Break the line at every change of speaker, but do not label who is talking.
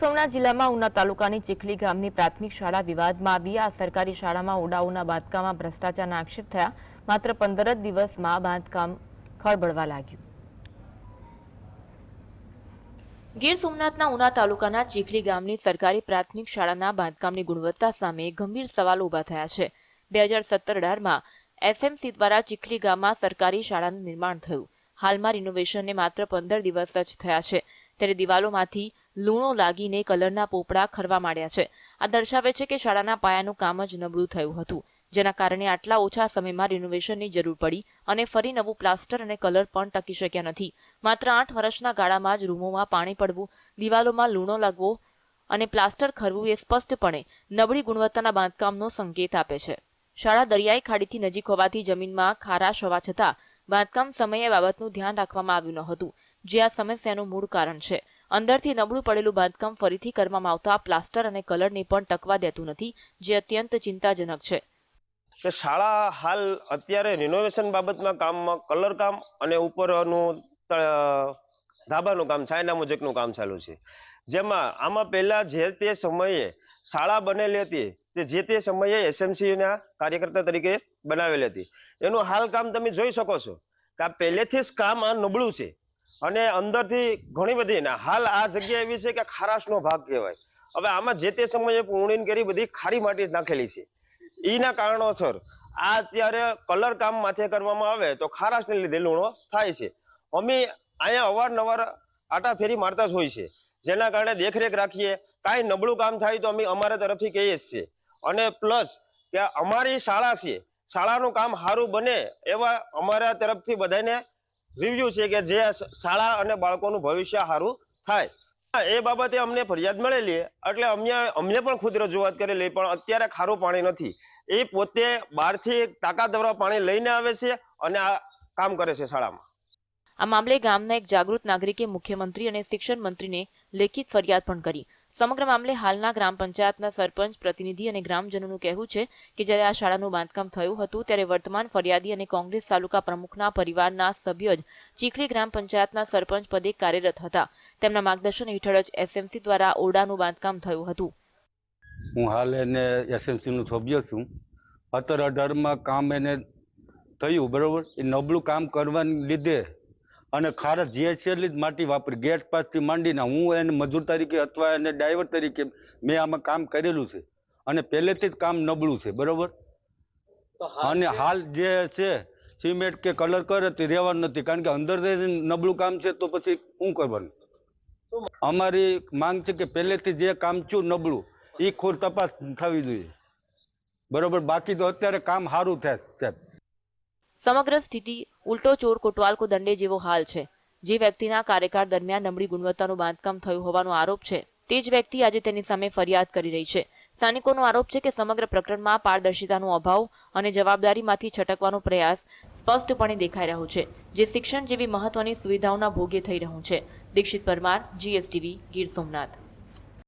સોમનાથ જિલ્લામાં ઉના તાલુકાની ચીખલી ગામની પ્રાથમિક શાળા વિવાદમાં આવી। આ સરકારી શાળામાં ઓરડાઓના બાંધકામમાં ભ્રષ્ટાચારના આક્ષેપ થયા। માત્ર 15 જ દિવસમાં બાંધકામ ખળબળવા લાગ્યું। ગીર સોમનાથના ઉના તાલુકાના ચીખલી ગામની સરકારી પ્રાથમિક શાળાના બાંધકામની ગુણવત્તા સામે ગંભીર સવાલો ઊભા થયા છે। 2017-18માં એસએમસી દ્વારા ચીખલી ગામમાં સરકારી શાળાનું નિર્માણ થયું। હાલમાં રિનોવેશનને માત્ર 15 દિવસ જ થયા છે, ત્યારે દિવાલોમાંથી લૂણો લાગીને કલરના પોપડા ખરવા માંડ્યા છે। આ દર્શાવે છે કે શાળાના પાયાનું કામ જ નબળું થયું હતું, જેના કારણે આટલા ઓછા સમયમાં રિનોવેશનની જરૂર પડી અને ફરી નવું પ્લાસ્ટર અને કલર પણ ટકી શક્યા નથી। માત્ર 8 વર્ષના ગાળામાં જ રૂમોમાં પાણી પડવું, દિવાલોમાં લૂણો લાગવો અને પ્લાસ્ટર ખરવું એ સ્પષ્ટપણે નબળી ગુણવત્તાના બાંધકામનો સંકેત આપે છે। શાળા દરિયાઈ ખાડીથી નજીક હોવાથી જમીનમાં ખારાશ હોવા છતાં બાંધકામ સમયે બાબતનું ધ્યાન રાખવામાં આવ્યું ન હતું, જે આ સમસ્યાનું મૂળ કારણ છે। અંદરથી નબળું પડેલું બાંધકામ ફરીથી કરવામાં આવતા પ્લાસ્ટર અને કલરને પણ ટકવા દેતું નથી, જે અત્યંત ચિંતાજનક છે।
કે શાળા હાલ અત્યારે રિનોવેશન બાબતમાં કામમાં કલર કામ અને ઉપરનું ધાબાનું કામ, છાયના મુજબનું કામ ચાલુ છે। જેમાં આમાં પહેલા જે તે સમયે શાળા બનેલી હતી તે જે તે સમયે એસએમસીના કાર્યકર્તા તરીકે બનાવેલી હતી। એનું હાલ કામ તમે જોઈ શકો છો કે આ પહેલેથી જ કામ આ નબળું છે અને અંદરથી ઘણી બધી હાલ આ જગ્યા એવી છે કે ખારાશનો ભાગ કહેવાય। હવે આમાં જે તે સમયે પૂર્ણીને કરી બધી ખારી માટી નાખેલી છે। એના કારણોસર આ અત્યારે કલર કામ માથે કરવામાં આવે તો ખારાશને લીધે લૂણો થાય છે। અમે અહીંયા અવારનવાર આટાફેરી મારતા જ હોય છે, જેના કારણે દેખરેખ રાખીએ। કાંઈ નબળું કામ થાય તો અમે અમારા તરફથી કહીએ જ છીએ અને પ્લસ કે અમારી શાળા છે, શાળાનું કામ સારું બને એવા અમારા તરફથી બધાને રિવ્યુ છે કે જે શાળા અને બાળકોનું ભવિષ્ય સારું થાય। એ બાબતે અમને ફરિયાદ મળેલી એટલે અમને પણ ખુદ રજૂઆત કરેલી, પણ અત્યારે ખારું પાણી નથી। એ પોતે બહારથી ટાંકા દ્વારા પાણી લઈને આવે છે અને આ કામ કરે છે શાળામાં।
આ મામલે ગામના એક જાગૃત નાગરિકે મુખ્યમંત્રી અને શિક્ષણ મંત્રીને લેખિત ફરિયાદ પણ કરી। સમગ્ર મામલે હાલના ગ્રામ પંચાયતના સરપંચ પ્રતિનિધિ અને ગ્રામજનોનું કહેવું છે કે જ્યારે આ શાળાનું બાંધકામ થયું હતું ત્યારે વર્તમાન ફરિયાદી અને કોંગ્રેસ તાલુકા પ્રમુખના પરિવારના સભ્ય જ ચીખલી ગ્રામ પંચાયતના સરપંચ પદે કાર્યરત હતા। તેમના માર્ગદર્શન હેઠળ જ એસએમસી દ્વારા ઓરડાનું બાંધકામ થયું હતું।
હું હાલ એને એસએમસી નું સભ્ય છું। 17-18માં કામ એને થયું બરોબર, એ નબળું કામ કરવાને લીધે અને ખારસ જે છે એટલી જ માટી વાપરી, ગેટ પાસથી માંડીને હું એને મજૂર તરીકે અથવા એને ડ્રાઈવર તરીકે મેં આમાં કામ કરેલું છે અને પહેલેથી જ કામ નબળું છે બરોબર। અને હાલ જે છે સિમેન્ટ કે કલર કરે તે રહેવાનું નથી, કારણ કે અંદર નબળું કામ છે તો પછી શું કરવાનું। અમારી માંગ છે કે પહેલેથી જે કામ થયું નબળું એ ખોર તપાસ થવી જોઈએ બરોબર, બાકી તો અત્યારે કામ સારું થાય સાહેબ।
સમગ્ર સ્થિતિ ઉલટો ચોર કોટવાલ કો દંડે જેવો હાલ છે। જે વ્યક્તિના કાર્યકાળ દરમિયાન નબળી ગુણવત્તાનું બાંધકામ થયું હોવાનો આરોપ છે, તે જ વ્યક્તિ આજે તેની સામે ફરિયાદ કરી રહી છે। સ્થાનિકોનો આરોપ છે કે સમગ્ર પ્રકરણમાં પારદર્શિતાનો અભાવ અને જવાબદારીમાંથી છટકવાનો પ્રયાસ સ્પષ્ટપણે દેખાઈ રહ્યો છે, જે શિક્ષણ જેવી મહત્વની સુવિધાઓના ભોગે થઈ રહ્યું છે। દીક્ષિત પરમાર, GSTV, ગીર સોમનાથ।